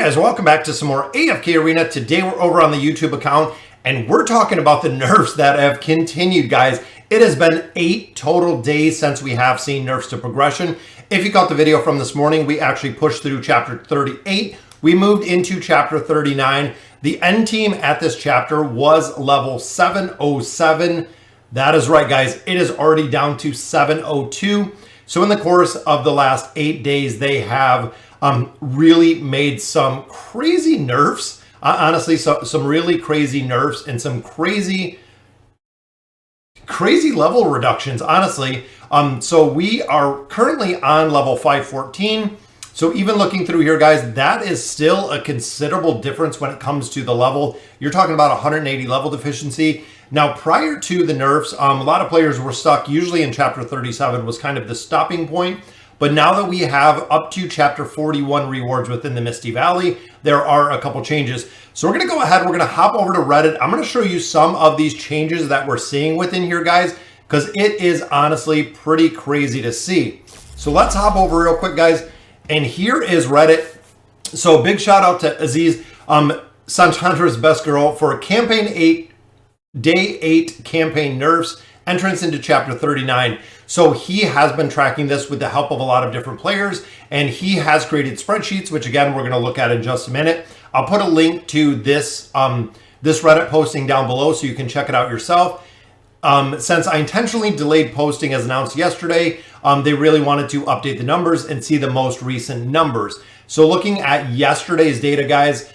guys, welcome back to some more AFK Arena. Today we're over on the YouTube account and we're talking about the nerfs that have continued, guys. It has been 8 total days since we have seen nerfs to progression. If you caught the video from this morning, we actually pushed through chapter 38. We moved into chapter 39. The end team at this chapter was level 707. That is right, guys. It is already down to 702. So in the course of the last 8 days, they have really made some crazy nerfs. Honestly, some really crazy nerfs and some crazy level reductions, honestly. So we are currently on level 514. So even looking through here, guys, that is still a considerable difference when it comes to the level. You're talking about 180 level deficiency. Now, prior to the nerfs, a lot of players were stuck, usually in chapter 37 was kind of the stopping point. But now that we have up to chapter 41 rewards within the Misty Valley, there are a couple changes. So we're going to go ahead, we're going to hop over to Reddit. I'm going to show you some of these changes that we're seeing within here, guys, because it is honestly pretty crazy to see. So let's hop over real quick, guys. And here is Reddit. So big shout out to Aziz, Santandra's best girl, for campaign 8, day 8 campaign nerfs, entrance into chapter 39. So he has been tracking this with the help of a lot of different players, and he has created spreadsheets, which again, we're gonna look at in just a minute. I'll put a link to this, this Reddit posting down below so you can check it out yourself. Since I intentionally delayed posting as announced yesterday, they really wanted to update the numbers and see the most recent numbers. So looking at yesterday's data, guys,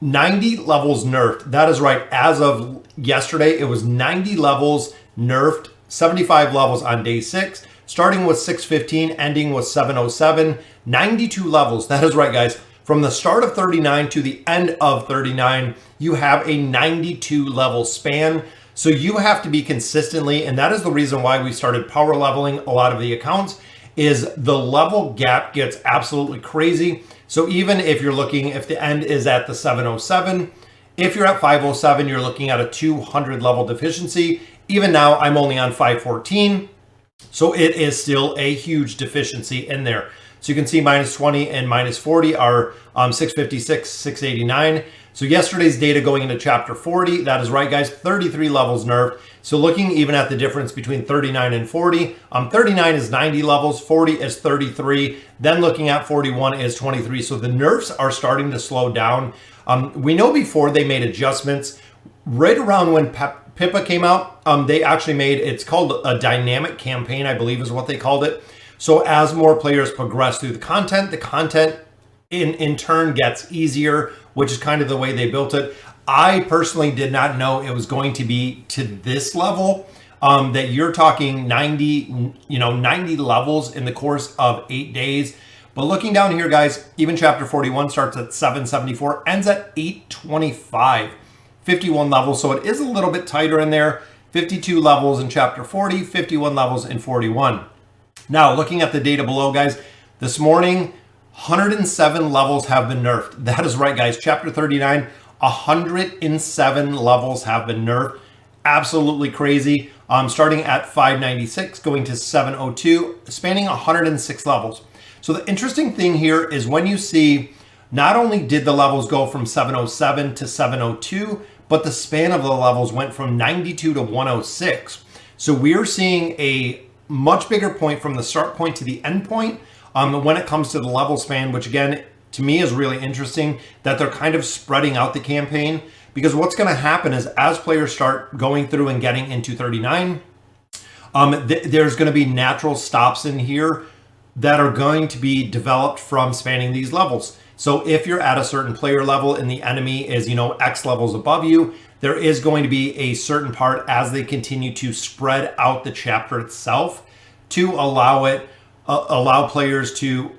90 levels nerfed. That is right. As of yesterday, it was 90 levels nerfed, 75 levels on day 6, starting with 615, ending with 707, 92 levels. That is right, guys. From the start of 39 to the end of 39, you have a 92 level span. So you have to be consistently, and that is the reason why we started power leveling a lot of the accounts, is the level gap gets absolutely crazy. So even if you're looking, if the end is at the 707, if you're at 507, you're looking at a 200 level deficiency. Even now, I'm only on 514. So it is still a huge deficiency in there. So you can see minus 20 and minus 40 are 656, 689. So yesterday's data going into chapter 40, that is right, guys, 33 levels nerfed. So looking even at the difference between 39 and 40, 39 is 90 levels, 40 is 33. Then looking at 41 is 23. So the nerfs are starting to slow down. We know before they made adjustments, right around when Pippa came out, they actually made, it's called a dynamic campaign, I believe is what they called it. So as more players progress through the content in turn gets easier, which is kind of the way they built it. I personally did not know it was going to be to this level, that you're talking 90 levels in the course of 8 days. But looking down here, guys, even chapter 41 starts at 774, ends at 825, 51 levels. So it is a little bit tighter in there. 52 levels in chapter 40, 51 levels in 41. Now, looking at the data below, guys, this morning, 107 levels have been nerfed. That is right, guys. Chapter 39, 107 levels have been nerfed. Absolutely crazy. Starting at 596, going to 702, spanning 106 levels. So the interesting thing here is when you see, not only did the levels go from 707 to 702, but the span of the levels went from 92 to 106. So we're seeing a much bigger point from the start point to the end point when it comes to the level span, which again, to me is really interesting that they're kind of spreading out the campaign, because what's going to happen is as players start going through and getting into 39, there's going to be natural stops in here that are going to be developed from spanning these levels. So if you're at a certain player level and the enemy is, X levels above you, there is going to be a certain part as they continue to spread out the chapter itself to allow players to,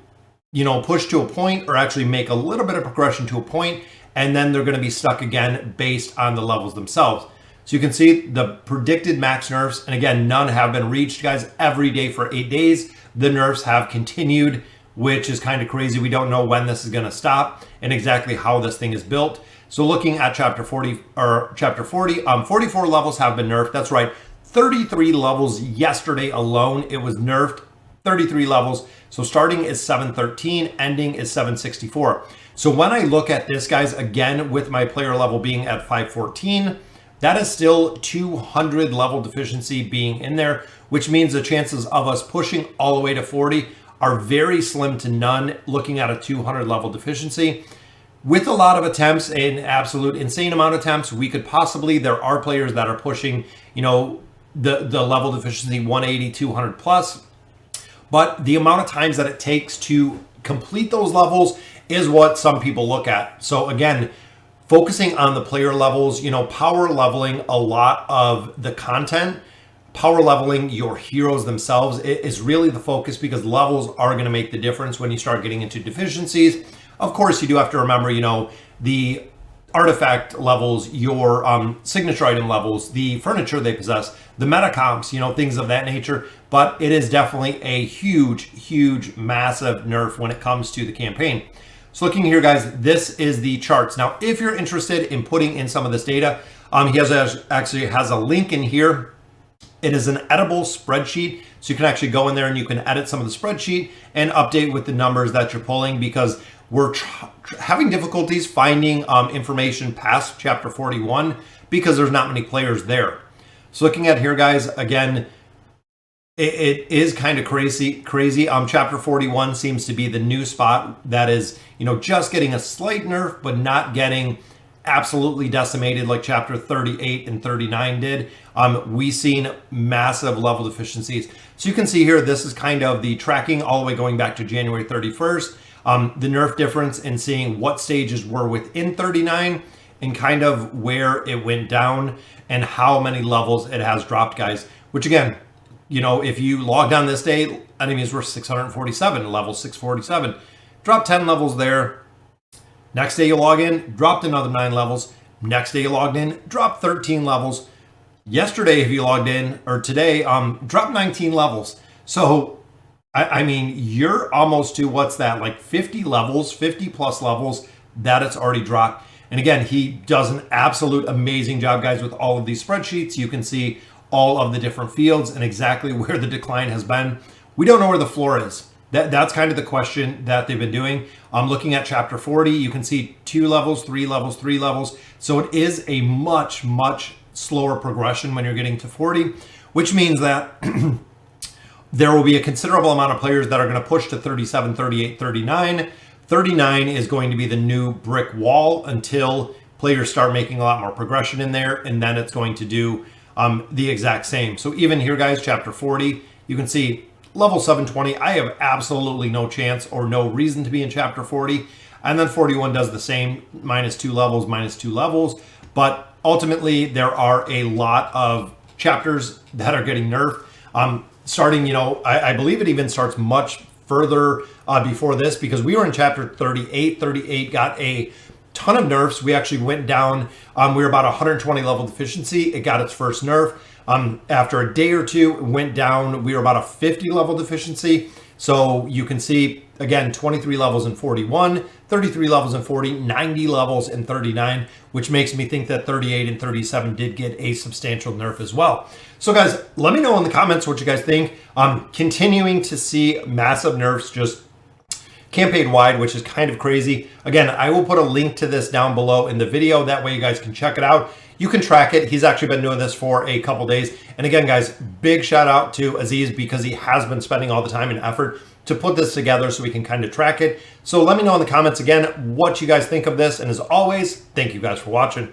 push to a point or actually make a little bit of progression to a point, and then they're going to be stuck again based on the levels themselves. So you can see the predicted max nerfs, and again, none have been reached, guys. Every day for 8 days, the nerfs have continued, which is kind of crazy. We don't know when this is going to stop and exactly how this thing is built. So looking at chapter 40, 44 levels have been nerfed. That's right. 33 levels yesterday alone. It was nerfed 33 levels. So starting is 713, ending is 764. So when I look at this, guys, again, with my player level being at 514, that is still 200 level deficiency being in there, which means the chances of us pushing all the way to 40 are very slim to none looking at a 200 level deficiency. With a lot of attempts, an absolute insane amount of attempts, we could possibly, there are players that are pushing, you know, the level deficiency 180, 200 plus. But the amount of times that it takes to complete those levels is what some people look at. So again, focusing on the player levels, you know, power leveling a lot of the content, power leveling your heroes themselves is really the focus, because levels are going to make the difference when you start getting into deficiencies. Of course, you do have to remember, you know, the artifact levels, your signature item levels, the furniture they possess, the meta comps, you know, things of that nature. But it is definitely a huge, massive nerf when it comes to the campaign. So looking here, guys, this is the charts. Now, if you're interested in putting in some of this data, he actually has a link in here. It is an editable spreadsheet, so you can actually go in there and you can edit some of the spreadsheet and update with the numbers that you're pulling, because we're having difficulties finding information past chapter 41 because there's not many players there. So looking at here, guys, again, it is kind of crazy. Chapter 41 seems to be the new spot that is, you know, just getting a slight nerf, but not getting absolutely decimated like chapter 38 and 39 did. We seen massive level deficiencies. So you can see here, this is kind of the tracking all the way going back to January 31st. The nerf difference in seeing what stages were within 39 and kind of where it went down and how many levels it has dropped, guys. Which again, you know, if you logged on this day, enemies were 647, level 647. Dropped 10 levels there. Next day you log in, dropped another 9 levels. Next day you logged in, dropped 13 levels. Yesterday, if you logged in, or today, dropped 19 levels. So, I mean, you're almost to, what's that, like 50 levels, 50 plus levels that it's already dropped. And again, he does an absolute amazing job, guys, with all of these spreadsheets. You can see all of the different fields and exactly where the decline has been. We don't know where the floor is. That's kind of the question that they've been doing. Looking at chapter 40, you can see 2 levels, 3 levels, 3 levels. So it is a much slower progression when you're getting to 40, which means that there will be a considerable amount of players that are going to push to 37, 38, 39. 39 is going to be the new brick wall until players start making a lot more progression in there, and then it's going to do the exact same. So even here, guys, chapter 40, you can see level 720, I have absolutely no chance or no reason to be in chapter 40. And then 41 does the same, -2 levels, -2 levels. But ultimately, there are a lot of chapters that are getting nerfed. Starting, you know, I believe it even starts much further before this, because we were in chapter 38. 38 got a ton of nerfs. We actually went down, we were about 120 level deficiency. It got its first nerf. After a day or two, it went down. We were about a 50 level deficiency. So you can see, again, 23 levels in 41, 33 levels in 40, 90 levels in 39, which makes me think that 38 and 37 did get a substantial nerf as well. So guys, let me know in the comments what you guys think. Continuing to see massive nerfs just campaign wide, which is kind of crazy. Again, I will put a link to this down below in the video. That way you guys can check it out. You can track it. He's actually been doing this for a couple days. And again, guys, big shout out to Aziz, because he has been spending all the time and effort to put this together so we can kind of track it. So let me know in the comments again what you guys think of this. And as always, thank you guys for watching.